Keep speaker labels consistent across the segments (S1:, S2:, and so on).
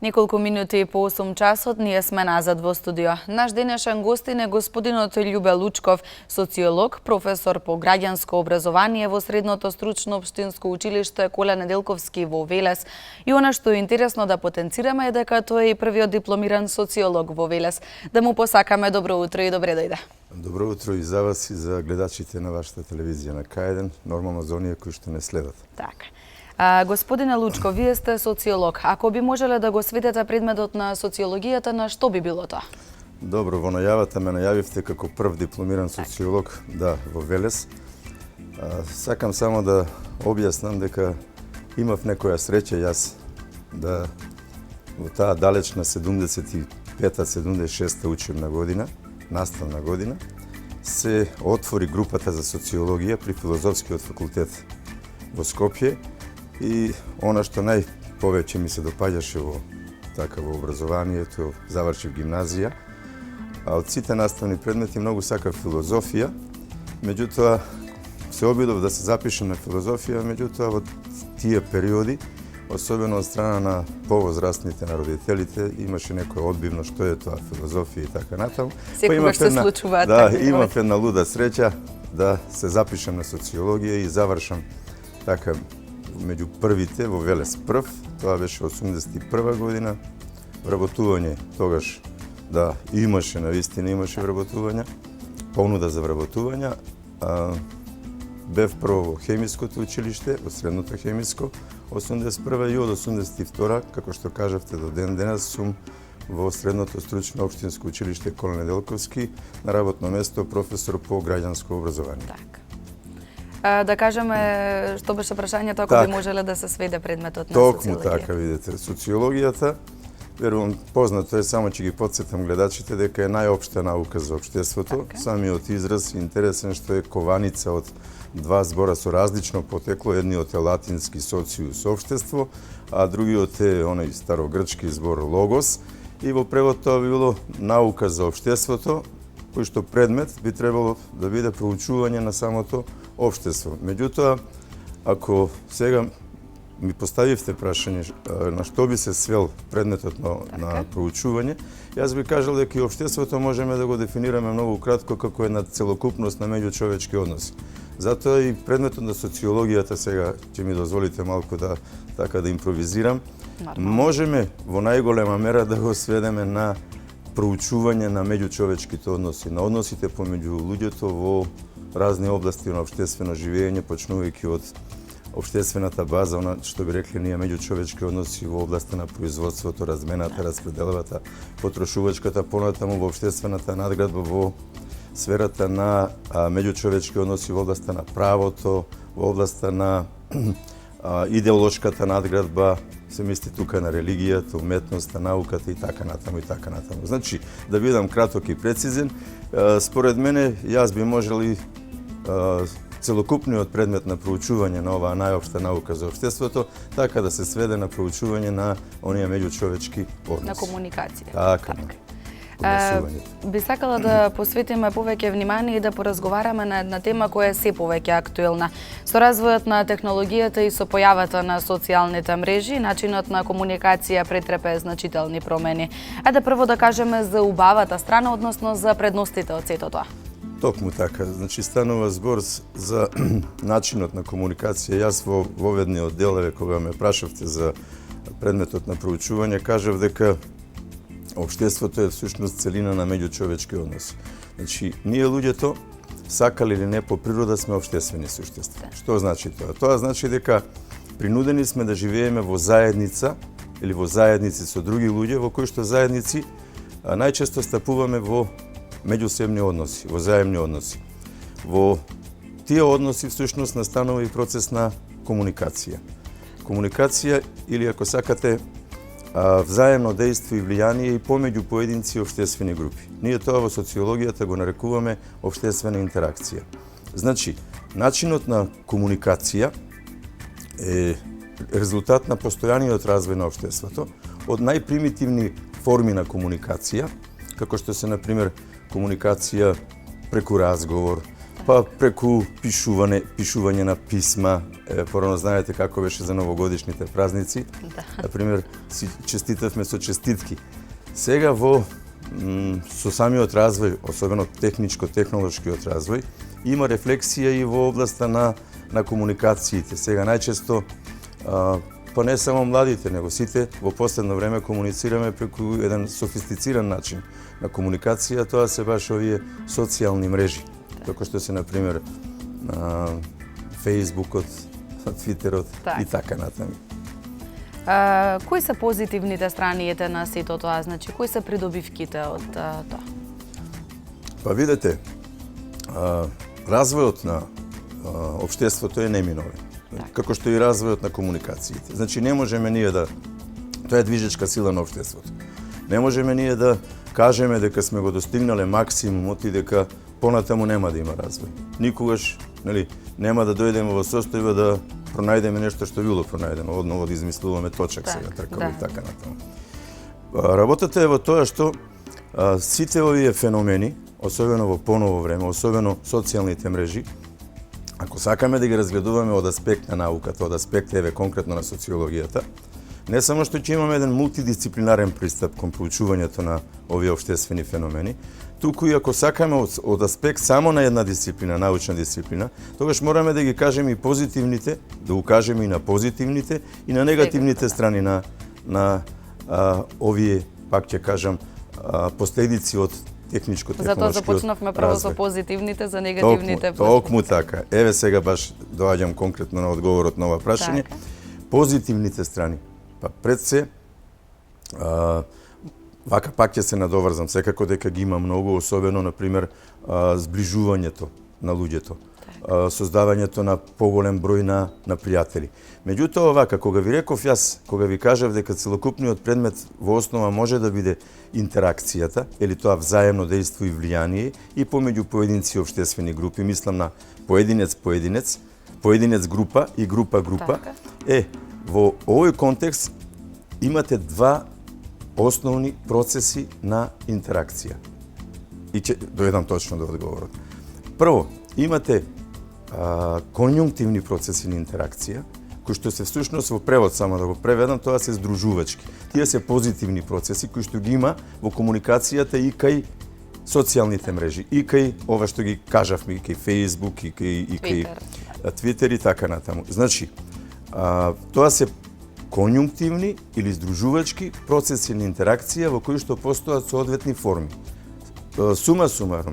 S1: Неколку минути по 8 часот ние сме назад во студио. Наш денешен гостин е господинот Љубе Лучков, социолог, професор по граѓанско образование во Средното стручно општинско училиште Коле Неделковски во Велес. И она што е интересно да потенцираме е дека тој е и првиот дипломиран социолог во Велес. Да му посакаме добро утро и добре дојде.
S2: Добро утро и за вас и за гледачите на вашата телевизија на К1, нормално за оние кои што не следат.
S1: Така. Господине Лучков, вие сте социолог. Ако би можеле да го сведете предметот на социологијата, на што би било тоа?
S2: Добро, во најавата ме најавивте како прв дипломиран социолог, да, во Велес. Сакам само да објаснам дека имав некоја среќа јас да во таа далечна 75-76 учебна година, наставна година, се отвори групата за социологија при Филозофскиот факултет во Скопје и она што најповеќе ми се допаѓаше во образованието, завршив гимназија, а од сите наставни предмети многу сакав филозофија, меѓутоа се обидов да се запишам на филозофија, меѓутоа во тие периоди, особено од страна на повозрастните на родителите, имаше некој одбивно што е тоа филозофија и така натаму.
S1: Секогаш се случуваат.
S2: Да, имав една луда среќа да се запишам на социологија и завршам така меѓу првите во Велес прв. Тоа беше 81 година. Вработување тогаш да имаше, навистина имаше вработување, понуда за вработување. Бев прво во хемиското училиште, во средното хемиско, 81 и од 82, како што кажавте до ден денес, сум во Средното стручно општинско училиште Коле Неделковски на работно место професор по граѓанско образование.
S1: Так. Да кажеме што беше прашањето, ако би можеле да се сведе предметот на социологија.
S2: Токму така, видите, социологијата, верувам, познато е, само ќе ги потсетам гледачите дека е најопшта наука за општеството.
S1: Така.
S2: Самиот израз интересен што е кованица од два збора со различно потекло, едниот е латински социус општество, а другиот е оној старогрчки збор логос, и во превод тоа би било наука за општеството, кој што предмет би требало да биде проучување на самото општество. Меѓутоа, ако сега ми поставивте прашање на што би се свел предметот на проучување, јас би кажал дека и општеството можеме да го дефинираме многу кратко како една целокупност на меѓучовечки односи. Затоа и предметот на социологијата, сега ќе ми дозволите малку да импровизирам, можеме во најголема мера да го сведеме на проучување на меѓучовечките односи, на односите помеѓу луѓето во разни области на општествено живење, почнувајќи од општествената база, она што би рекле ние меѓучовечки односи во областа на производството, размената, распределбата, потрошувачката, понатаму во општествената надградба во сферата на меѓучовечки односи во областа на правото, во областа на идеолошката надградба, се мисли тука на религијата, уметноста, науката и така натаму и така натаму. Значи, да бидам краток и прецизен, според мене јас би можел и целокупниот предмет на проучување на оваа најопшта наука за општеството, така да се сведе на проучување на оние меѓучовечки односи.
S1: На комуникација.
S2: Така.
S1: Би сакала да посветиме повеќе внимание и да поразговараме на една тема која е се повеќе актуелна. Со развојот на технологијата и со појавата на социјалните мрежи, начинот на комуникација претрпе значителни промени. Ајде прво да кажеме за убавата страна, односно за предностите од сето тоа.
S2: Токму така, значи станува збор за начинот на комуникација. Јас во воведниот дел, кога ме прашавте за предметот на проучување, кажав дека општеството е всушност целина на меѓучовечки односи. Значи, ние луѓето, сакали или не, по природа сме општествени суштества. Што значи тоа? Тоа значи дека принудени сме да живееме во заедница или во заедници со други луѓе, во кои што заедници најчесто стапуваме во меѓусебни односи, во заемни односи. Во тие односи всушност настанува и процес на комуникација. Комуникација или, ако сакате, взаемно дејство и влијание и помеѓу поединци и општествени групи. Ние тоа во социологијата го нарекуваме општествена интеракција. Значи, начинот на комуникација е резултат на постојаниот развој на општеството, од најпримитивни форми на комуникација, како што се, например, комуникација преку разговор, Па преку пишување на писма, порано знаете како беше за новогодишните празници. Например, си честитавме со честитки. Сега со самиот развој, особено техничко-технолошкиот развој, има рефлексија и во областа на комуникациите. Сега најчесто, па не само младите, него сите во последно време комуницираме преку еден софистициран начин на комуникација, тоа се баш овие социјални мрежи. Како што се, например, Фејсбукот, Твитерот и така натаму.
S1: Кои се позитивните страни на сето тоа? Значи, кои се придобивките од тоа?
S2: Па видете, развојот на општеството е неминовен. Како што и развојот на комуникациите. Значи, не можеме ние тоа е движечка сила на општеството. Не можеме ние да кажеме дека сме го достигнале максимумот и дека понатаму нема да има развој. Никогаш, нема да дојдеме во состојба да пронајдеме нешто што било пронајдено, одново да измислуваме точак сега, тркаво и така натаму. Работата е во тоа што сите овие феномени, особено во поново време, особено социјалните мрежи, ако сакаме да ги разгледуваме од аспект на науката, од аспект конкретно на социологијата, не само што ќе имаме еден мултидисциплинарен пристап кон проучувањето на овие општествени феномени, туку и ако сакаме од аспект само на една дисциплина, научна дисциплина, тогаш мораме да ги кажеме и позитивните, да укажеме и на позитивните и на негативните страни на овие, пак ќе кажам, последици од техничко-технолошкиот
S1: Затоа започнавме прво со позитивните, за негативните.
S2: Токму така. Еве сега баш доаѓам конкретно на одговорот на ова прашање. Позитивните страни. Па пред се, вака пак ќе се надоврзам, секако дека ги има многу, особено, например, зближувањето на луѓето, создавањето на поголем број на пријатели. Меѓутоа, вака, кога ви реков јас, кога ви кажав дека целокупниот предмет во основа може да биде интеракцијата, или тоа взаемно дејство и влијание, и помеѓу поединци и општествени групи, мислам на поединец, група и група, во овој контекст имате два основни процеси на интеракција. И ќе дојдам точно до одговорот. Прво, имате конјунктивни процеси на интеракција, кои што се всушност во превод, само да го преведам, тоа се здружувачки. Тие се позитивни процеси кои што ги има во комуникацијата и кај социјалните мрежи, и кај ова што ги кажавме, и кај Facebook, и кај Twitter и така натаму. Значи, тоа се конјунктивни или здружувачки процеси на интеракција во кои што постојат соодветни форми. Сума сумарум,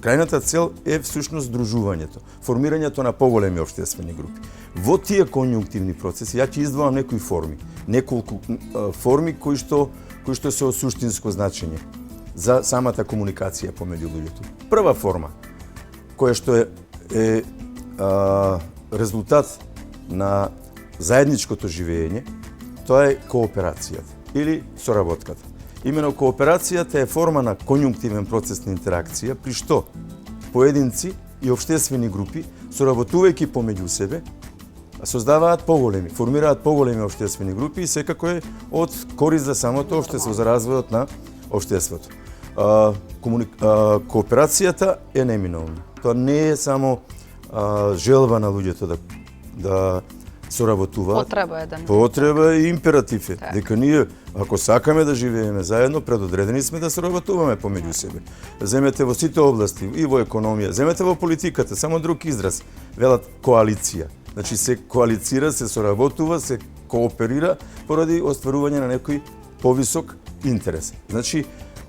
S2: крајната цел е всушност здружувањето, формирањето на поголеми општествени групи. Во тие конјунктивни процеси ја ќе издвоам неколку форми кои што се од суштинско значење за самата комуникација помеѓу луѓето. Прва форма, која што е резултат на заедничкото живење, тоа е кооперацијата или соработката. Имено кооперацијата е форма на конјунктивен процес на интеракција, при што поединци и општествени групи, соработувајќи помеѓу себе, создаваат формираат поголеми општествени групи и секако е од корист за самото општество, за развојот на општеството. Кооперацијата е неминовна. Тоа не е само желба на луѓето да соработуваат. Потреба е императив е. Дека ние, ако сакаме да живееме заедно, предодредени сме да соработуваме помеѓу себе. Земете во сите области, и во економија, земете во политиката, само друг израз, велат коалиција. Значи се коалицира, се соработува, се кооперира поради остварување на некој повисок интерес. Значи,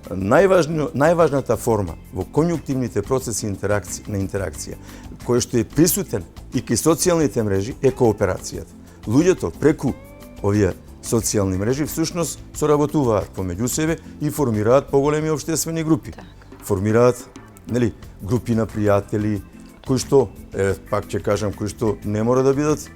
S2: најважната форма во конјунктивните процеси на интеракција, кој што е присутен и кај социјалните мрежи, е кооперацијата. Луѓето преку овие социјални мрежи всушност соработуваат помеѓу себе и формираат поголеми општествени групи. Формираат, групи на пријатели, кои што, пак ќе кажам, кои што не мора да бидат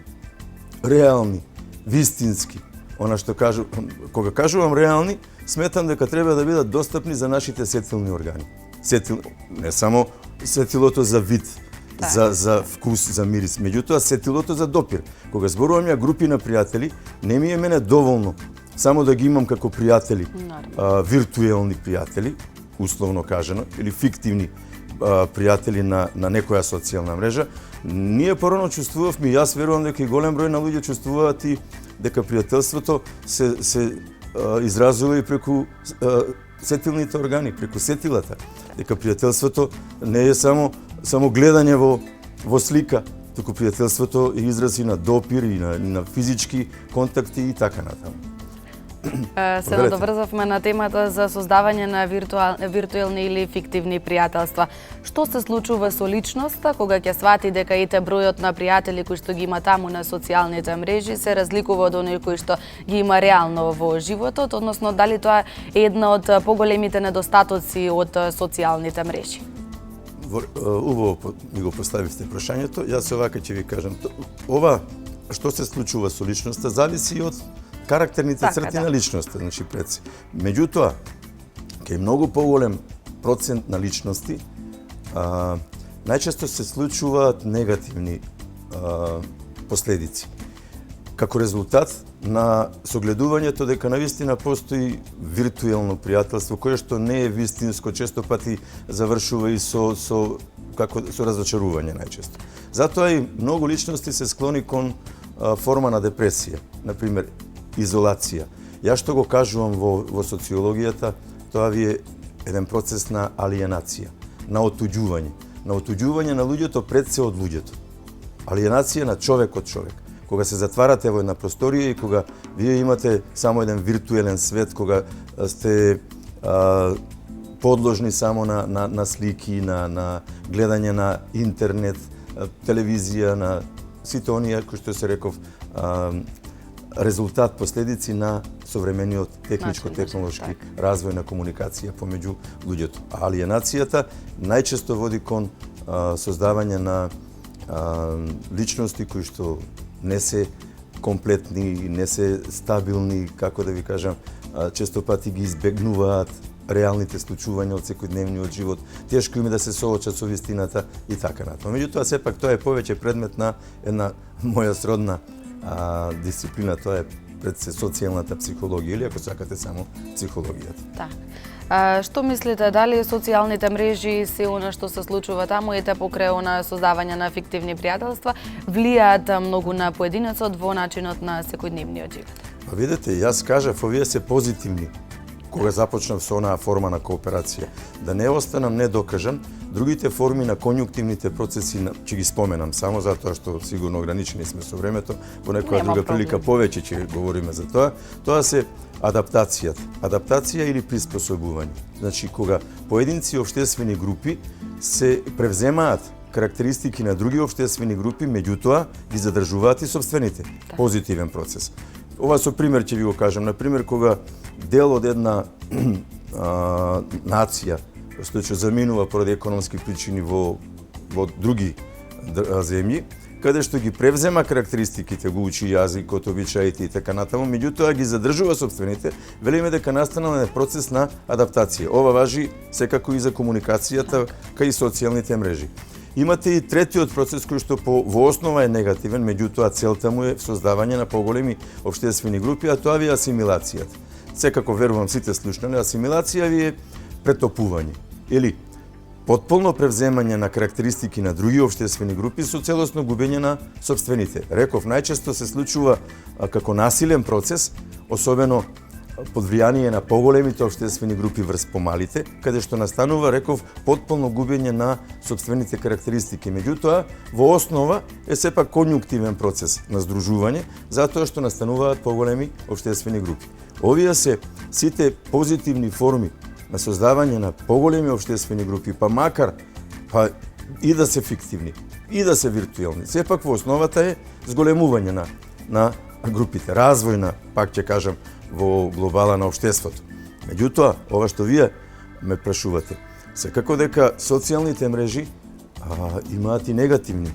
S2: реални, вистински. Она што кога кажувам реални, сметам дека треба да бидат достапни за нашите сетилни органи. Не само сетилото за вид, за вкус, за мирис, меѓутоа сетилото за допир. Кога зборувам ја групи на пријатели, не ми е мене доволно само да ги имам како пријатели, виртуелни пријатели, условно кажано, или фиктивни пријатели на некоја социјална мрежа. Ние порано чувствувавме, и јас верувам дека и голем број на луѓе чувствуваат и дека пријателството се изразува и преку сетилните органи, преку сетилата. Дека пријателството не е само гледање во слика, туку пријателството е израз и на допир, и на физички контакти и така натаму.
S1: Се надоврзавме на темата за создавање на виртуелни или фиктивни пријателства. Што се случува со личноста кога ќе свати дека ете бројот на пријатели кои што ги има таму на социјалните мрежи се разликува од оние кои што ги има реално во животот, односно дали тоа е една од поголемите недостатоци од социјалните мрежи?
S2: Убаво ми го поставивте прашањето. Јас овака ќе ви кажам. Ова што се случува со личноста зависи од карактерните црти на личноста, значи пред се. Меѓутоа, кај многу поголем процент на личности, најчесто се случуваат негативни последици. Како резултат на согледувањето дека навистина постои виртуелно пријателство кое што не е вистинско, често пати завршува и со разочарување најчесто. Затоа и многу личности се склони кон форма на депресија, например изолација. Јас што го кажувам во социологијата, тоа ви е еден процес на алиенација, на отуѓување. На отуѓување на луѓето пред се од луѓето. Алиенација на човек од човек. Кога се затварате во една просторија и кога вие имате само еден виртуелен свет, кога сте подложни само на слики, на гледање на интернет, телевизија, на сите оние кои што се реков резултат, последици на современиот техничко-технолошки развој на комуникација помеѓу луѓето. А алиенацијата најчесто води кон создавање на личности кои што не се комплетни, не се стабилни, како да ви кажам, често пати ги избегнуваат реалните случувања од секојдневниот живот, тешко им е да се соочат со вистината и така натаму. Меѓутоа, сепак тоа е повеќе предмет на една моја сродна дисциплина, тоа е пред се социјалната психологија или ако сакате само психологијата.
S1: Так. Што мислите, дали социјалните мрежи се она што се случува таму ете покрај на создавање на фиктивни пријателства влијаат многу на поединецот во начинот на секојдневниот живот?
S2: Па видете, јас кажав, овие се позитивни кога започнав со онаа форма на кооперација. Да не останам недокажан, другите форми на конјунктивните процеси ќе ги споменам само затоа што сигурно ограничени сме со времето, во некоја друга прилика повеќе ќе говориме за тоа. Тоа се адаптацијата. Адаптација или приспособување. Значи, кога поединци и општествени групи се превземаат карактеристики на други општествени групи, меѓутоа ги задржуваат и сопствените. Позитивен процес. Ова со пример ќе ви го кажам. Например, кога дел од една нација што заминува поради економски причини во други земји, каде што ги превзема карактеристиките, го учи јазикот, обичаите и така натаму, меѓутоа ги задржува сопствените, велиме дека настанал е процес на адаптација. Ова важи секако и за комуникацијата кај социјалните мрежи. Имате и третиот процес кој што во основа е негативен, меѓутоа целта му е создавање на поголеми општествени групи, а тоа ви е асимилацијата. Секако верувам сите слушнали, асимилација ви е претопување или потполно превземање на карактеристики на други општествени групи со целосно губење на сопствените. Реков, најчесто се случува како насилен процес, особено под влијание на поголемите општествени групи врз помалите, каде што настанува, реков, потполно губење на сопствените карактеристики. Меѓутоа, во основа е сепак конјунктивен процес на здружување, затоа што настануваат поголеми општествени групи. Овие се сите позитивни форми на создавање на поголеми општествени групи, па макар и да се фиктивни, и да се виртуелни, сепак во основата е зголемување на групите, развој на, пак ќе кажам, во глобала на општеството. Меѓутоа, ова што вие ме прашувате, секако дека социјалните мрежи имаат и негативни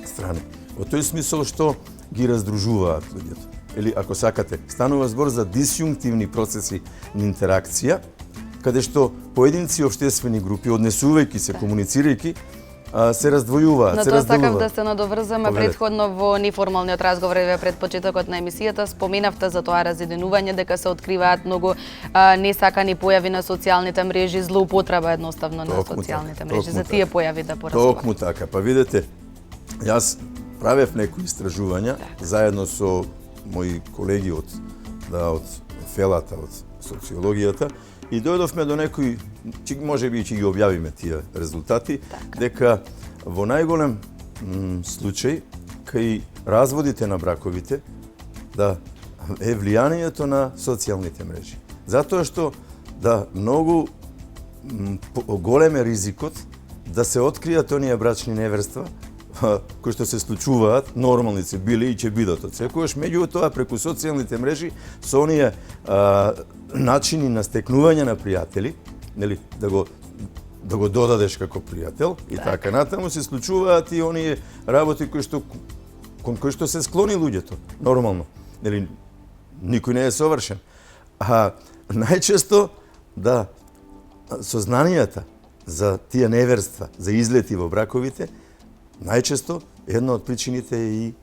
S2: страни. Во тој смисол што ги раздружуваат луѓето. Или, ако сакате, станува збор за дисјунктивни процеси на интеракција, каде што поединци и општествени групи, однесувајќи се, комуницирајќи, се раздвојуваат,
S1: На
S2: се
S1: тоа сакав
S2: разделуваат.
S1: да се надоврзаме.
S2: Поведете.
S1: Претходно во неформалниот разговор пред почетокот на емисијата споменавте за тоа разединување, дека се откриваат многу несакани појави на социјалните мрежи, злоупотреба едноставно на
S2: Токму
S1: социјалните
S2: така,
S1: мрежи.
S2: токму
S1: За тие
S2: така.
S1: појави да поразговараме.
S2: Токму така. Па видете, јас правев некои истражувања заедно со мои колеги од фелата, од социологијата и дојдовме до некои, може би ќе ги објавиме тие резултати, дека во најголем случај кај разводите на браковите да е влијанието на социјалните мрежи. Затоа што многу голем е ризикот да се откријат оние брачни неверства кои што се случуваат, нормални се биле и ќе бидат од секогаш, меѓутоа преку социјалните мрежи со оние начини на стекнување на пријатели, нели, да го додадеш како пријател и така натаму се случуваат и оние работи кон кои што се склони луѓето, нормално. Нели, никој не е совршен. А најчесто сознанијата за тие неверства, за излети во браковите, најчесто една од причините е и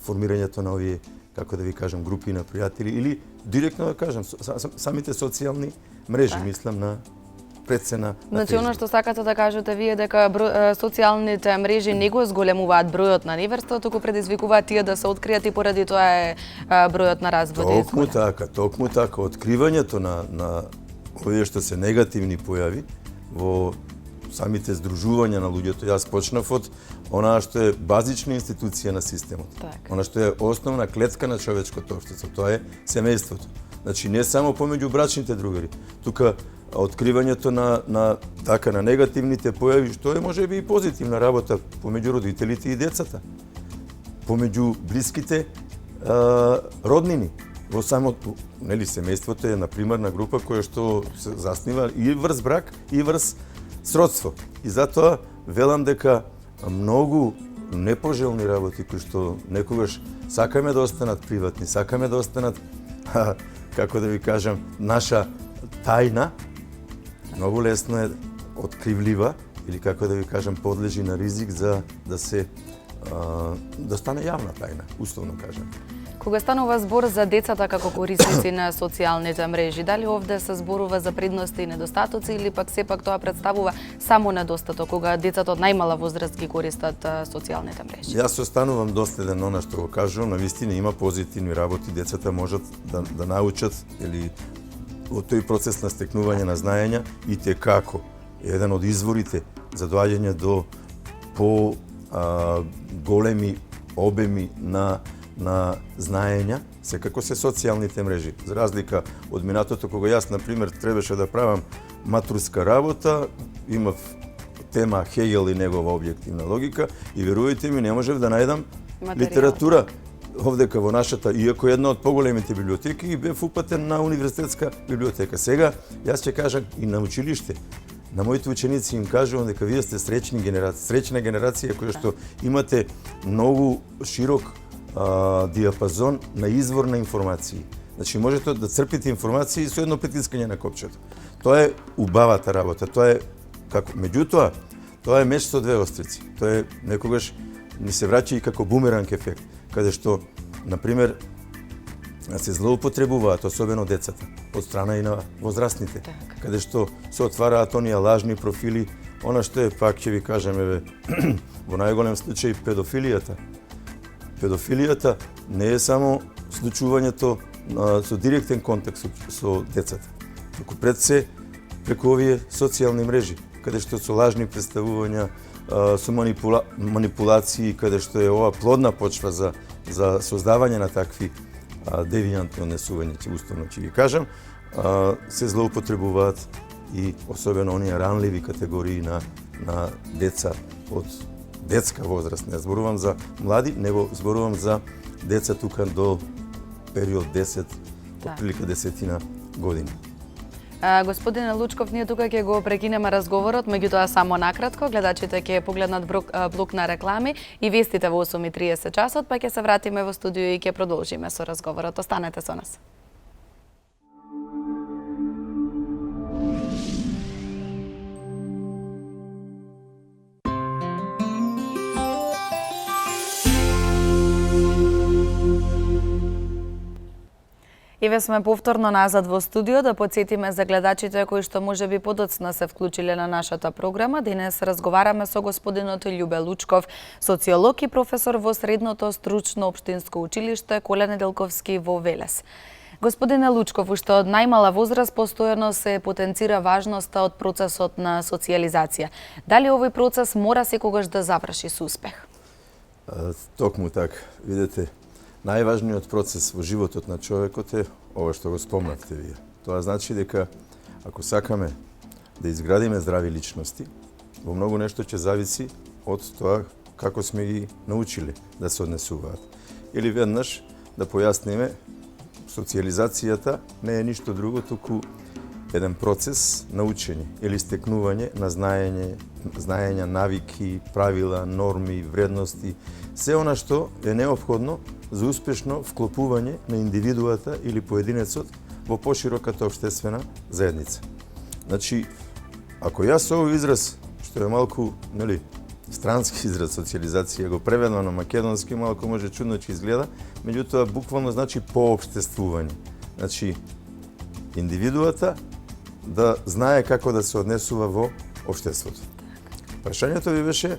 S2: формирањето на овие, како да ви кажам, групи на пријатели или директно да кажам, самите социјални мрежи, мислам на прецена.
S1: Значи, оно што сакате да кажете вие дека социјалните мрежи не го зголемуваат бројот на неверства, туку предизвикуваат тие да се откријат и поради тоа е бројот на разводи.
S2: Токму така. Откривањето на овие што се негативни појави во самите здружувања на луѓето. Јас почнав од онаа што е базична институција на системот. Она што е основна клетка на човечкото општество, тоа е семејството. Значи не само помеѓу брачните другари, тука откривањето на негативните појави, што е можеби и позитивна работа помеѓу родителите и децата, помеѓу блиските роднини. Во самото, нели, семејството е на примерна група која што се заснива и врз брак и врз сродство. И затоа велам дека многу непожелни работи кои што некогаш сакаме да останат приватни, сакаме да останат, како да ви кажам, наша тајна, многу лесно е откривлива или како да ви кажам подлежи на ризик за да стане јавна тајна, условно кажам.
S1: Кога станува збор за децата како корисници на социјалните мрежи, дали овде се зборува за предности и недостатоци или пак сепак тоа представува само недостаток кога децата од најмала возраст ги користат социјалните мрежи?
S2: Јас останувам доследен на она што го кажувам, навистина има позитивни работи, децата можат да научат или во тој процес на стекнување на знаења и те како еден од изворите за доаѓање до големи обеми на знаења, секако се социјалните мрежи. За разлика од минатото, кога јас, например, требаше да правам матурска работа, имав тема Хегел и негова објективна логика и верувајте ми, не можев да најдам литература овдека во нашата, иако една од поголемите библиотеки, и бев упатен на универзитетска библиотека. Сега, јас ќе кажам и на училиште, на моите ученици им кажувам дека вие сте среќна генерација која што имате многу широк диапазон на извор на информации. Значи можете да црпите информации со едно притискање на копчето. Тоа е убавата работа, тоа е како меѓутоа, тоа е меч со две острици. Тоа е некогаш ни се враќа и како бумеранг ефект, каде што на пример се злоупотребуваат особено децата од страна и на возрастните, каде што се отвараат оние лажни профили, она што е пак ќе ви кажам во најголем случај педофилијата. Педофилијата не е само случувањето со директен контакт со децата, туку пред се преку овие социјални мрежи, каде што со лажни представувања, со манипулации, каде што е ова плодна почва за создавање на такви девијантни однесувања, условно ќе ги кажам, се злоупотребуваат и особено оние ранливи категории на деца од детска возраст. Не зборувам за млади, него зборувам за деца тука до период 10, отприлика 10 години.
S1: Господине Лучков, ние тука ќе го прекинеме разговорот, меѓутоа само накратко, гледачите ќе погледнат блок на реклами и вестите во 8:30 часот, па ќе се вратиме во студио и ќе продолжиме со разговорот. Останете со нас. Еве сме повторно назад во студио да подсетиме за гледачите кои што можеби подоцна се вклучиле на нашата програма. Денес разговараме со господинот Љубе Лучков, социолог и професор во Средното стручно општинско училиште Коле Неделковски во Велес. Господине Лучков, уште од најмала возраст постојано се потенцира важноста од процесот на социјализација. Дали овој процес мора секогаш да заврши со успех?
S2: Токму така. Видете, најважниот процес во животот на човекот е ова што го спомнавте вие. Тоа значи дека ако сакаме да изградиме здрави личности, во многу нешто ќе зависи од тоа како сме ги научили да се однесуваат. Или веднаш да појасниме, социјализацијата не е ништо друго, туку еден процес на учење или стекнување на знаење, навики, правила, норми, вредности, се она што е неопходно за успешно вклопување на индивидуата или поединецот во пошироката општествена заедница. Значи, ако јас овој израз, што е малку, странски израз социјализација, го преведам на македонски, малку може чудно ќе изгледа, меѓутоа буквално значи поопштествување. Значи, индивидуата да знае како да се однесува во општеството. Прашањето ви беше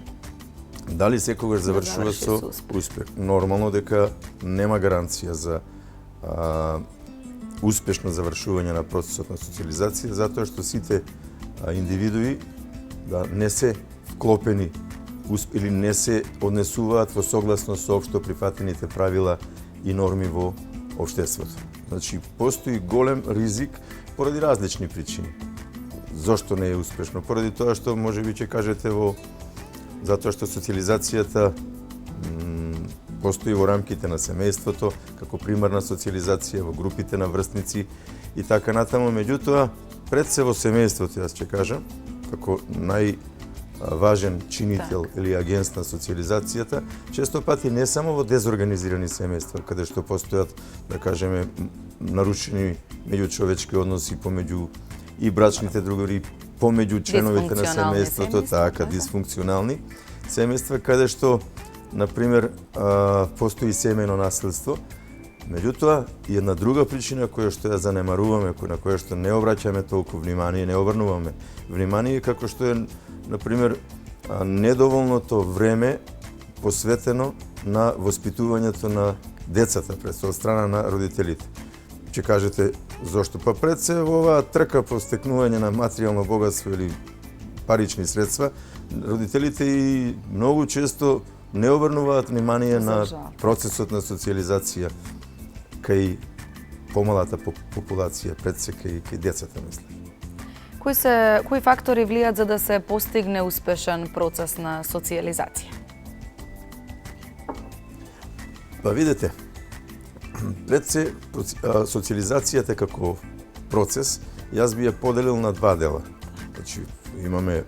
S2: дали секогаш завршува со успех. Нормално дека нема гаранција за успешно завршување на процесот на социјализација, затоа што сите индивидуи не се вклопени или не се однесуваат во согласно со општо прифатените правила и норми во општеството. Значи, постои голем ризик поради различни причини. Зошто не е успешно? Поради тоа што можеби ќе кажете затоа што социјализацијата постои во рамките на семејството, како примарна социјализација во групите на врсници и така натаму. Меѓутоа, пред се во семејството, јас ќе кажам, како најважен чинител или агент на социјализацијата, често пати не само во дезорганизирани семејства, каде што постојат, да кажеме, нарушени меѓучовечки односи помеѓу и брачните другари, помеѓу членовите на семејството, така, дисфункционални семејства, каде што, например, постои семејно наследство. Меѓутоа, и една друга причина која што ја занемаруваме, на која што не обраќаме толку внимание, не обрнуваме внимание, како што е, например, недоволното време посветено на воспитувањето на децата пред од страна на родителите. Ќе кажете, зошто? Па пред се во оваа трка по стекнување на материјално богатство или парични средства, родителите и многу често не обрнуваат внимание на процесот на социјализација кај помалата популација, пред се кај децата, мислам.
S1: Кои фактори влијат за да се постигне успешен процес на социјализација?
S2: Па видете, пред се социјализацијата како процес, јас би ја поделил на два дела. Значи, имаме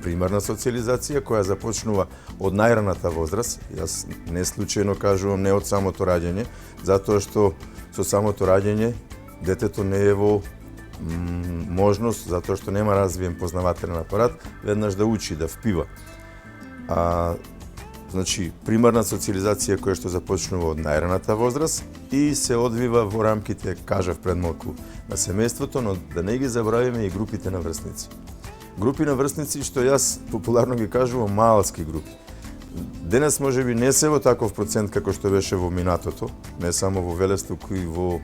S2: примарна социјализација која започнува од најраната возраст. Јас не случајно кажувам не од самото раѓање, затоа што со самото раѓање детето не е во можност, затоа што нема развиен познавателен апарат, веднаш да учи, да впива. Значи, примарна социјализација која што започнува од најраната возраст и се одвива во рамките, кажав пред малку, на семејството, но да не ги забравиме и групите на врсници. Групи на врсници што јас популарно ги кажувам малски групи. Денес можеби не се во таков процент како што беше во минатото, не само во Велес, туку и во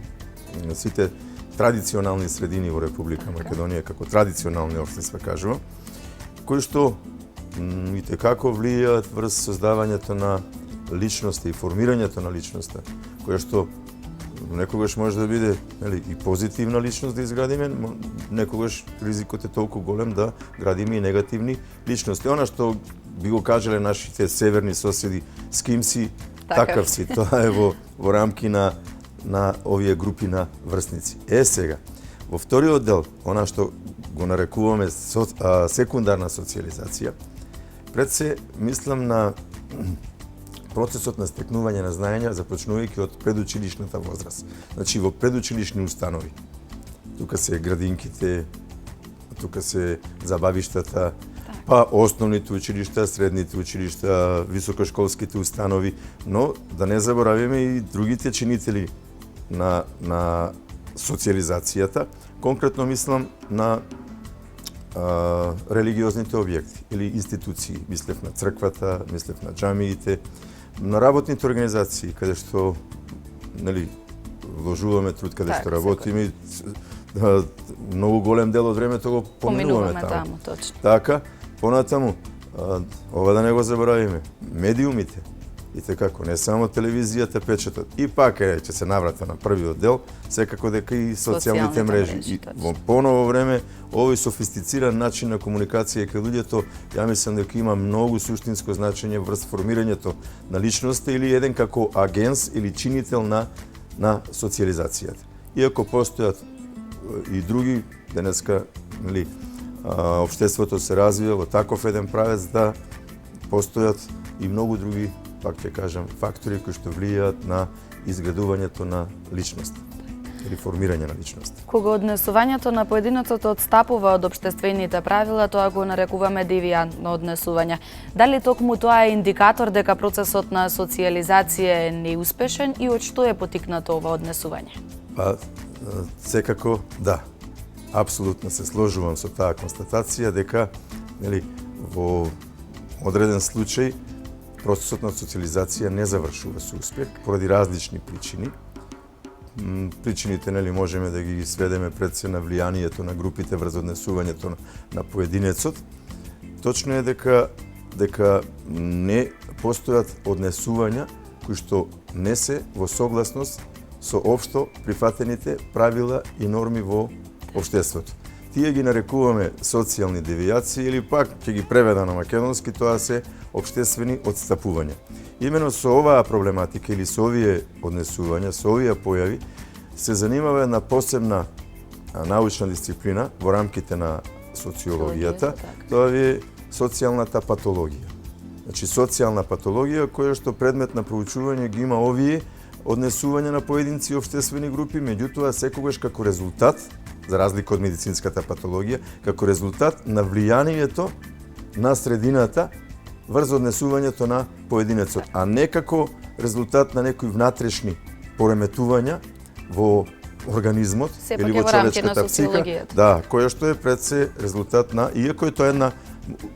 S2: сите традиционални средини во Република Македонија, како традиционални општества кажувам, кои што и текако влијаат врз создавањето на личноста и формирањето на личноста, која што некогаш може да биде и позитивна личност да изградиме, некогаш ризикот е толку голем да градиме и негативни личности. Она што би го кажале нашите северни соседи, с ким си, такав си. Тоа е во рамки на овие групи на врсници. Сега, во вториот дел, она што го нарекуваме секундарна социјализација, пред се мислам на процесот на стекнување на знаења, започнувајќи од предучилишната возраст. Значи, во предучилишни установи. Тука се градинките, тука се забавиштата, па основните училишта, средните училишта, високошколските установи, но да не заборавиме и другите чинители на социализацијата. Конкретно мислам на религиозните објекти или институции. Мислев на црквата, мислев на џамиите, на работните организации, каде што вложуваме труд, каде што работиме, многу голем дел од времето го поминуваме таму.
S1: Точно.
S2: Така, понатаму, ова да не го заборавиме, медиумите, и како не само телевизијата, печатот. И пак ќе се наврата на првиот дел, секако дека и социјалните мрежи. И во поново време, овој софистициран начин на комуникација кај луѓето, ја мислам дека има многу суштинско значење врз формирањето на личноста или еден како агенс или чинител на социјализацијата. Иако постојат и други, денеска, општеството се развива во таков еден правец да постојат и многу други, пак ќе кажам, фактори кои што влијаат на изградувањето на личност или формирање на личност.
S1: Кога однесувањето на поединецот отстапува од општествените правила, тоа го нарекуваме девијантно однесување. Дали токму тоа е индикатор дека процесот на социјализација е неуспешен и од што е потикнато ова однесување?
S2: Секако да. Апсолутно се сложувам со таа констатација дека во одреден случај процесот на социјализација не завршува со успех поради различни причини. Причините можеме да ги сведеме пред се на влијанието на групите врз однесувањето на поединецот. Точно е дека не постојат однесувања кои што не се во согласност со општо прифатените правила и норми во општеството. Тие ги нарекуваме социјални девијации или пак ќе ги преведа на македонски, тоа се општествени отстапувања. Имено со оваа проблематика или со овие однесувања, со овие појави, се занимава една посебна научна дисциплина во рамките на социологијата. Тоа е социјалната патологија. Значи, социјална патологија која што предмет на проучување ги има овие однесувања на поединци и општествени групи, меѓутоа секогаш како резултат, за разлика од медицинската патологија, како резултат на влијанието на средината врз однесувањето на поединецот, а не како резултат на некои внатрешни пореметувања во организмот или во човечката психика, да, која што е пред се резултат на, иако е тоа една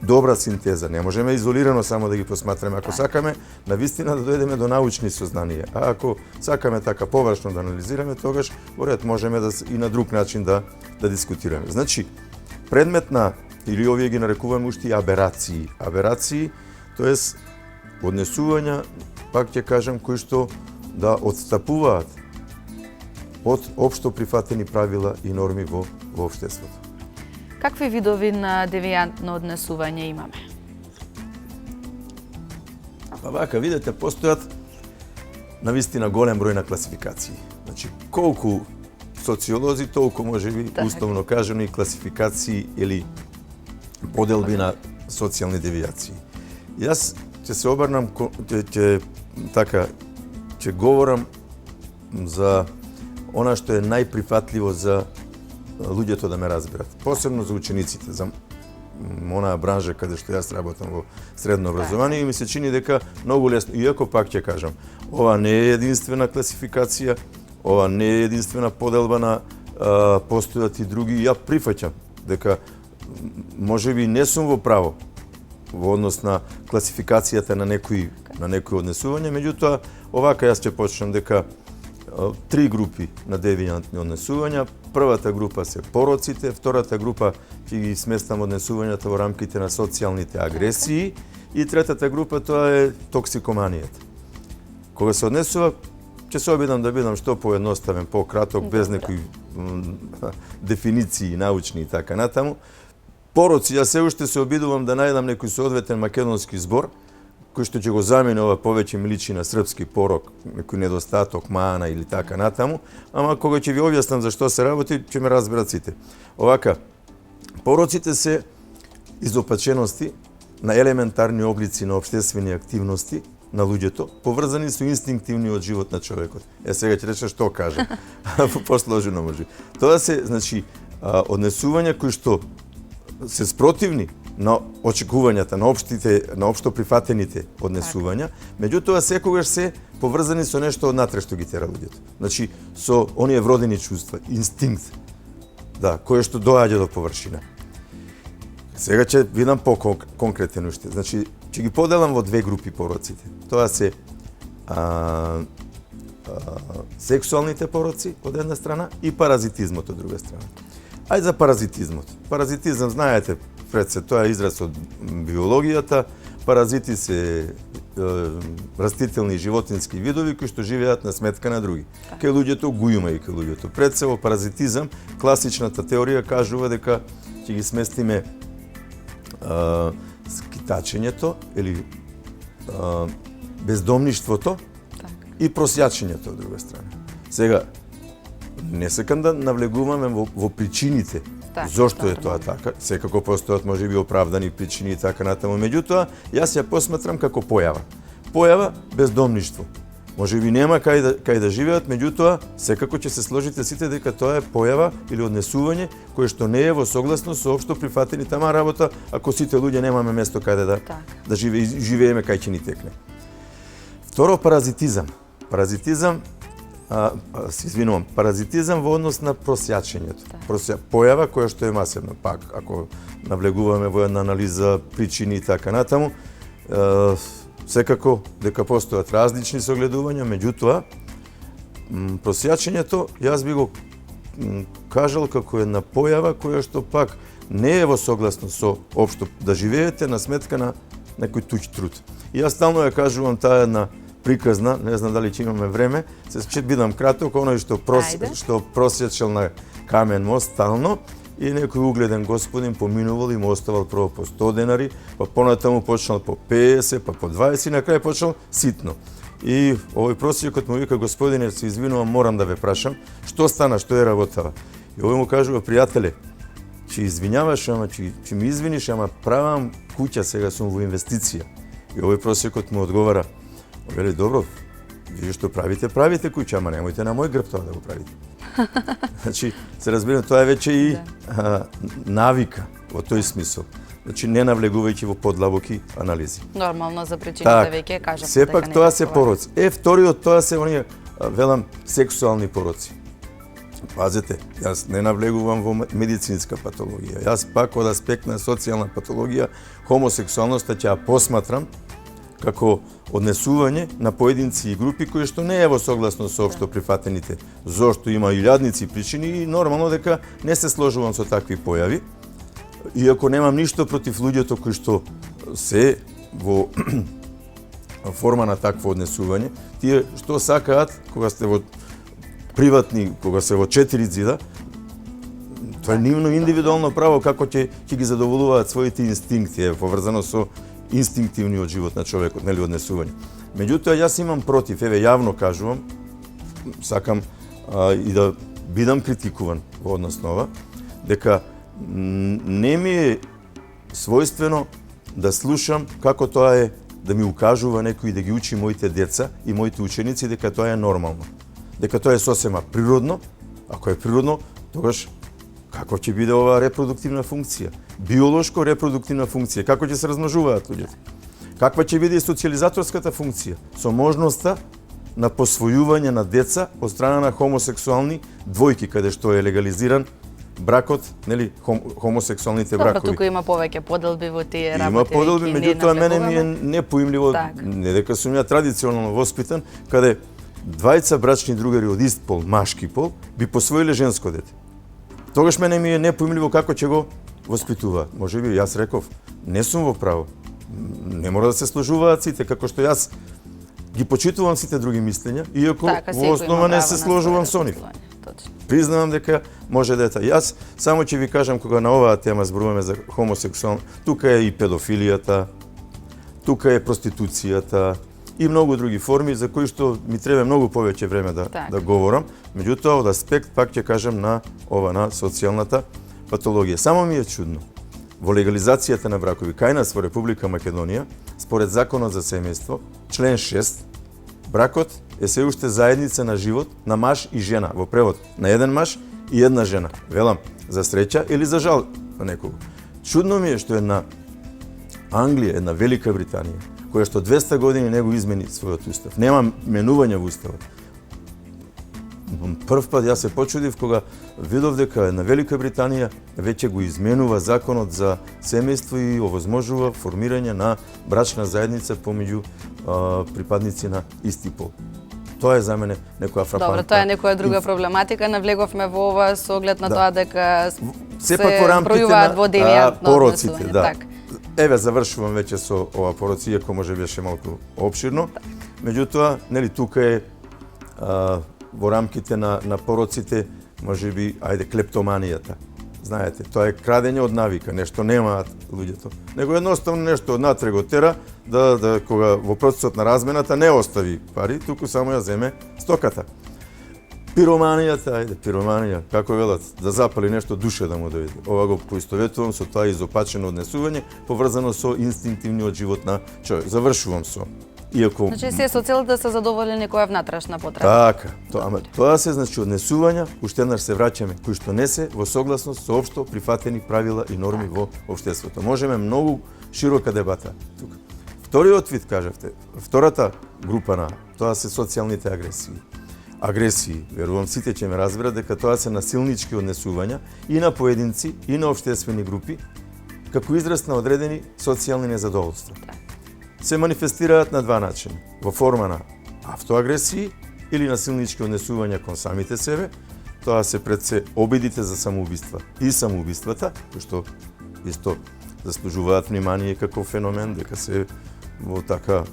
S2: добра синтеза, не можеме изолирано само да ги посматраме. Ако сакаме навистина да дојдеме до научни сознанија, а ако сакаме така површно да анализираме, тогаш во ред можеме и на друг начин да дискутираме. Значи, предмет на, или овие ги нарекуваме уште и аберации. Аберации, тоест однесувања, пак ќе кажам, кои што да отстапуваат од општо прифатени правила и норми во општеството.
S1: Какви видови на девијантно однесување имаме?
S2: Вака, видите, постојат навистина голем број на класификации. Значи, колку социолози, толку можеби условно кажано и класификации или поделби на социјални девијации. Јас ќе се обрнам, ќе говорам за она што е најприфатливо за луѓето да ме разберат. Посебно за учениците, за онаа бранжа каде што јас работам во средно образование и ми се чини дека многу лесно, иако пак ќе кажам, ова не е единствена класификација, ова не е единствена поделба на постојат и други. Ја прифаќам дека можеби не сум во право во однос на класификацијата на некои однесувања, меѓутоа овака јас ќе почнам дека три групи на девијантни однесувања. Првата група се пороците, втората група ќе ги сместам однесувањата во рамките на социјалните агресии и третата група тоа е токсикоманијата. Кога се однесува, ќе се обидам да бидам што поедноставен, пократок, без некои дефиниции научни и така натаму. Пороци, јас се уште се обидувам да најдам некој соодветен македонски збор кој што ќе го замени ова, повеќе ми личи на српски порок, некој недостаток, мана или така натаму, ама кога ќе ви објаснам за што се работи, ќе ме разберат сите. Овака, пороците се изопачености на елементарни облици на општествени активности на луѓето, поврзани со инстинктивниот живот на човекот. Сега ќе речам што кажам, посложено може. Тоа се, значи, однесувања кои што се спротивни на очекувањата, на општо прифатените однесувања, меѓутоа секогаш се поврзани со нешто однатре што ги тера луѓето. Значи, со оние вродени чувства, инстинкт, да, кое што доаѓа до површина. Сега ќе видам по-конкретен уште. Значи, ќе ги поделам во две групи пороците. Тоа се сексуалните пороци од една страна и паразитизмот од друга страна. Ајде за паразитизмот. Паразитизам, знаете, пред се, тоа е израз од биологијата. Паразити се растителни и животински видови кои што живеат на сметка на други. Кај луѓето го има и кај луѓето. Пред се во паразитизам, класичната теорија кажува дека ќе ги сместиме скитачењето или бездомништвото и просјачењето од друга страна. Сега, не сакам да навлегуваме во причините зошто е тоа така. Секако постојат можеби оправдани причини и така натаму. Меѓутоа, јас ја посматрам како појава. Појава бездомништво. Можеби нема кај да живеат, меѓутоа секако ќе се сложите сите дека тоа е појава или однесување кое што не е во согласно со општо прифатени тама работа, ако сите луѓе немаме место каде да живееме кај ќе ни текне. Второ, паразитизам. Паразитизам во однос на просјачењето. Појава која што е масивна. Пак, ако навлегуваме во една анализа, причини и така натаму, секако дека постојат различни согледувања, меѓутоа, просјачењето, јас би го кажал како една појава која што пак не е во согласно со општо да живеете на сметка на некој туѓ труд. И јас стално ја кажувам таа една приказна, не знам дали ќе имаме време, ќе бидам краток, оној што просјачел на камен мост стално и некој угледен господин поминувал и му оставал прво по 100 денари, па понатаму почнал по 50, па по 20 и на крај почнал ситно. И овој просјакот му вика: господине, се извинувам, морам да ве прашам, што стана, што е работава? И овој му кажува: пријателе, ќе извинјаваш, ама ќе ми извиниш, ама правам куќа, сега сум во инвестиција. И овој просјакот му одговара: вели, добро, вие што правите куќа, ама немојте на мој грб тоа да го правите. Значи, се разбираме, тоа е веќе и навика во тој смисол. Значи, не навлегувајќи во подлабоки анализи.
S1: Нормално за причините веќе кажав.
S2: Сепак тоа се пороци. Вториот тоа се оние, велам, сексуални пороци. Пазете, јас не навлегувам во медицинска патологија. Јас пак од аспект на социјална патологија, хомосексуалноста ќе ја посматрам како однесување на поединци и групи кои што не е во согласно со општо прифатените, зошто има илјадници причини и нормално дека не се сложувам со такви појави. Иако немам ништо против луѓето кои што се во форма на такво однесување, тие што сакаат кога сте во приватни, кога се во 4 зида, тоа е нивно индивидуално право како ќе ги задоволуваат своите инстинкти, е поврзано со инстинктивниот живот на човекот, нели, однесување. Меѓутоа, јас имам против, јавно кажувам, сакам и да бидам критикуван во однос на ова, дека не ми е својствено да слушам како тоа е да ми укажува некој, да ги учи моите деца и моите ученици дека тоа е нормално. Дека тоа е сосема природно. Ако е природно, тогаш како ќе биде оваа репродуктивна функција? Биолошко репродуктивна функција, како ќе се размножуваат луѓето? Каква ќе биде и социјализаторската функција? Со можноста на посвојување на деца од страна на хомосексуални двојки, каде што е легализиран бракот, нели, хомосексуалните бракови.
S1: Добро, туку има повеќе поделби во тие работи.
S2: Има поделби, меѓутоа мене ми е непоимливо, не дека сум ја традиционално воспитан, каде двајца брачни другари од ист пол, машки пол, би посвоиле женско дете. Тогаш мене ми е непоимливо како ќе го воспитуваат. Можеби јас реков, не сум во право. Не мора да се сложуваат сите, како што јас ги почитувам сите други мислења, иако во основа не се сложувам со нив. Признавам дека може да е тоа. Јас само ќе ви кажам, кога на оваа тема зборуваме за хомосексуално, тука е и педофилијата, тука е проституцијата и многу други форми за кои што ми треба многу повеќе време да говорам. Меѓутоа, од аспект, пак ќе кажам, на ова, на социјалната патологија. Само ми е чудно. Во легализацијата на бракови кај нас во Република Македонија, според Законот за семејство, член 6, бракот е се уште заедница на живот на маж и жена, во превод на еден маж и една жена. Велам, за среќа или за жал на некого. Чудно ми е што една Англија, една Велика Британија, која што 200 години не го измени својот устав. Нема менување во уставот. Прв пат јас се почудив кога видов дека една Велика Британија веќе го изменува законот за семејство и овозможува формирање на брачна заедница помеѓу припадници на исти пол. Тоа е за мене некоја фрапантна.
S1: Добро, тоа е некоја друга проблематика. Навлеговме во ова со оглед на тоа дека се
S2: бројуваат
S1: во девијантно
S2: пороците,
S1: однесување.
S2: да.
S1: Так.
S2: Еве завршувам веќе со ова пороци, иако може беше малку опширно. Меѓутоа, нели тука е во рамките на пороците, можеби, ајде, клептоманијата. Знаете, тоа е крадење од навика, нешто немаат луѓето. Него едноставно нешто однатре го тера, да кога во процесот на размената не остави пари, туку само ја земе стоката. Пироманијата, ајде, пироманија, како велат, да запали нешто душе да му дојде. Ова го поистоветувам со тоа изопачено однесување, поврзано со инстинктивниот живот на човек. Завршувам со. Иако...
S1: Значи се со цел да се задоволи некоја внатрешна потреба.
S2: Така, тоа се значи однесувања, уште еднаш се враќаме, кои што не се во согласност со општо прифатени правила и норми во општеството. Можеме многу широка дебата тука. Вториот вид, кажавте, втората група на тоа се социјалните агресии. Верувам сите ќе ме разберат дека тоа се насилнички однесувања и на поединци и на општествени групи како израз на одредени социјални незадоволства. Се манифестираат на два начина. Во форма на автоагресии или насилнички однесувања кон самите себе. Тоа се пред се обидите за самоубиства и самоубиствата, кои што исто заслужуваат внимание како феномен, дека се во така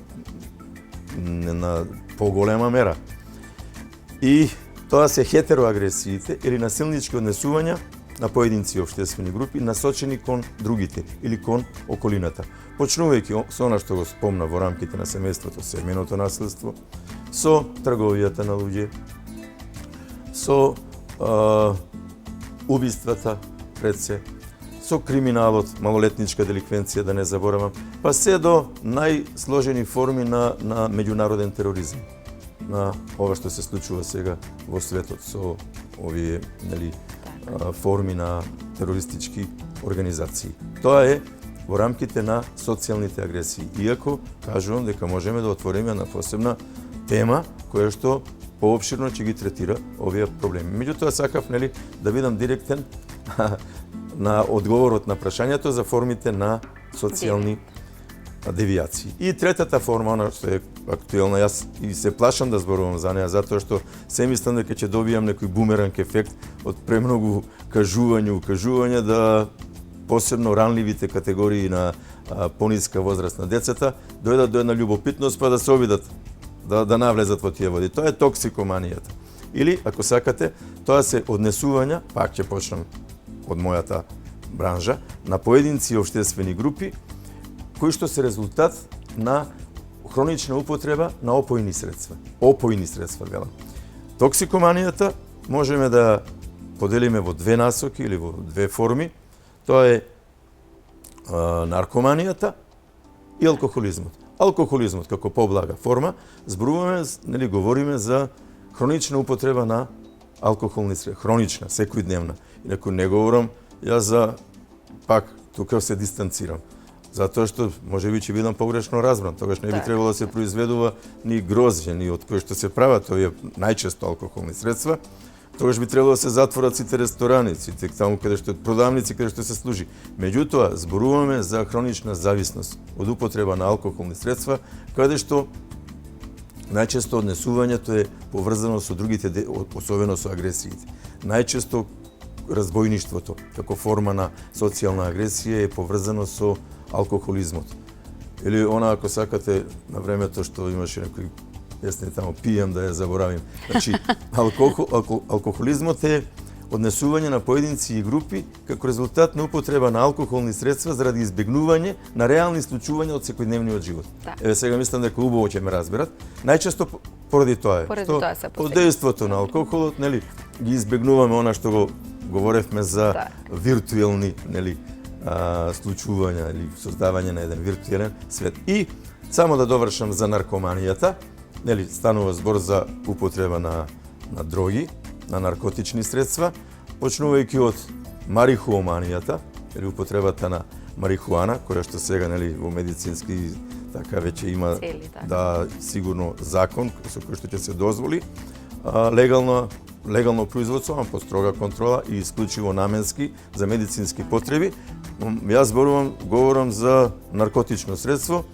S2: на поголема мера. И тоа се хетероагресиите или насилнички однесувања на поединци и општествени групи насочени кон другите или кон околината. Почнувајќи со она што го спомна во рамките на семејството, семејното насилство, со трговијата на луѓе, со убиствата пред се, со криминалот, малолетничка деликвенција, да не заборавам, па се до најсложени форми на меѓународен тероризм, на ова што се случува сега во светот со овие, нели, форми на терористички организации. Тоа е во рамките на социјалните агресии. Иако, кажувам дека можеме да отвориме на посебна тема, која што поопширно ќе ги третира овие проблеми. Меѓутоа, сакав, нели, да бидам директен на одговорот на прашањето за формите на социјални девијации. И третата форма, она што е актуелна, јас и се плашам да зборувам за неа, затоа што се мислам дека ќе добијам некој бумеранг ефект од премногу кажување да посебно ранливите категории на пониска возраст на децата дојдат до една љубопитност па да се обидат да навлезат во тие води. Тоа е токсикоманијата. Или, ако сакате, тоа се однесувања, пак ќе почнам од мојата бранжа, на поединци и општествени групи кои што се резултат на хронична употреба на опојни средства. Опојни средства, велам. Токсикоманијата можеме да поделиме во две насоки или во две форми. Тоа е наркоманијата и алкохолизмот. Алкохолизмот како поблага форма, зборуваме, нели, говориме за хронична употреба на алкохолни средства, хронична, секојдневна. Инаку не говорам јас за, пак тука се дистанцирам. Затоа што можеби ќе бидам погрешно разбран, тогаш не би требало да се произведува ни грозје, ни од кои што се прават овие најчесто алкохолни средства. Тогаш би требало да се затворат сите ресторани, сите таму каде што продавници каде што се служи. Меѓутоа, зборуваме за хронична зависност од употреба на алкохолни средства, каде што најчесто однесувањето е поврзано со другите, особено со агресиите. Најчесто разбојништвото, како форма на социјална агресија, е поврзано со алкохолизмот. Или она, ако сакате, на времето што имаше некој песни тамо, пијам да ја заборавим. Значи, алкохолизмот е однесување на поединци и групи како резултат на употреба на алкохолни средства заради избегнување на реални случувања од секојдневниот живот. Еве сега мислам дека убаво ќе ме разберат. Најчесто поради тоа е. Од дејството на алкохолот, нели, ги избегнуваме она што го говоревме за виртуелни, нели, случувања или создавање на еден виртуелен свет. И само да довршам за наркоманијата, нели, станува збор за употреба на дроги, на наркотични средства, почнувајќи од марихуоманијата, или употребата на марихуана, која што сега нели во медицински така веќе има
S1: Цели, така.
S2: да сигурно закон со кој што ќе се дозволи легално производство, ама под строга контрола и исклучиво наменски за медицински потреби. Јас говорам за наркотично средство,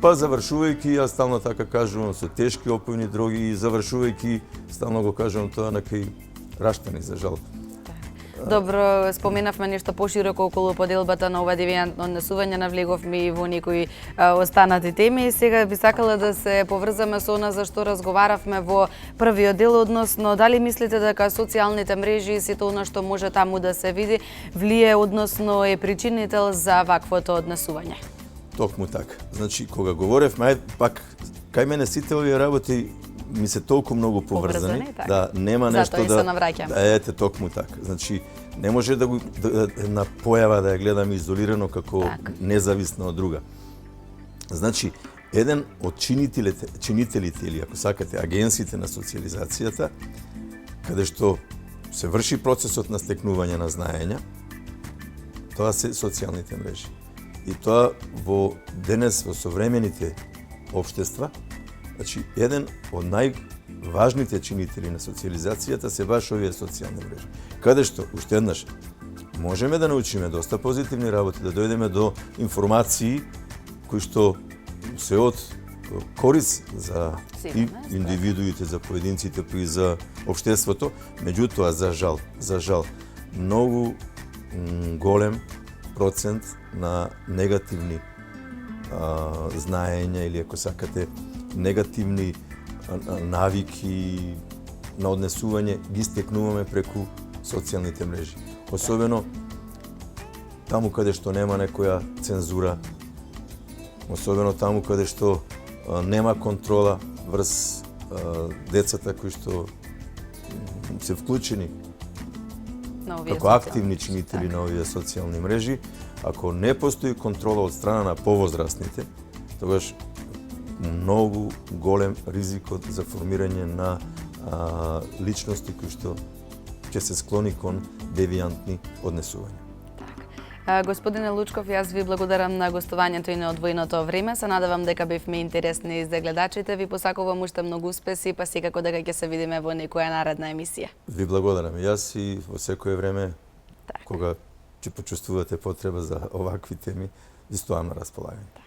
S2: па завршувајќи, јас стално така кажувам, со тешки опојни дроги и завршувајќи, стално го кажувам тоа на кај раштани, за жал.
S1: Добро, споменавме нешто пошироко околу поделбата на ова девијантно однесување, навлеговме и во некои останати теми и сега би сакала да се поврзаме со она за што разговаравме во првиот дел, односно дали мислите дека социјалните мрежи и сето она што може таму да се види влие, односно е причинител за ваквото однесување?
S2: Токму така. Значи, кога говоревме, пак, кај мене сите овие работи ми се толку многу поврзани,
S1: така.
S2: да нема нешто
S1: Затоа и се навраќам.
S2: ете токму така. Значи, не може да една појава да ја гледаме изолирано како
S1: Так.
S2: независна од друга. Значи, еден од чинителите или ако сакате агенциите на социјализацијата, каде што се врши процесот на стекнување на знаења, тоа се социјалните мрежи. И тоа во денес во современите општества, значи еден од најважните чинители на социјализацијата се баш овие социјални мрежи. Каде што уште еднаш можеме да научиме доста позитивни работи, да дојдеме до информации кои што се од корис за индивидуите, за поединците, и за општеството, меѓутоа за жал многу голем процент на негативни знаења или ако сакате негативни навики на однесување ги стекнуваме преку социјалните мрежи. Особено таму каде што нема некоја цензура, особено таму каде што нема контрола врз децата кои што се вклучени како активни чинители на овие социјални мрежи. Ако не постои контрола од страна на повозрастните, тогаш многу голем ризикот за формирање на личности кои што ќе се склони кон девијантни однесувања.
S1: Господине Лучков, јас ви благодарам на гостувањето и на одвоеното време. Се надевам дека бевме интересни за гледачите. Ви посакувам уште многу успеси, па секако дека ќе се видиме во некоја наредна емисија.
S2: Ви благодарам. Јас и во секое време, кога ќе почувствувате потреба за овакви теми, ви стојам на располагање.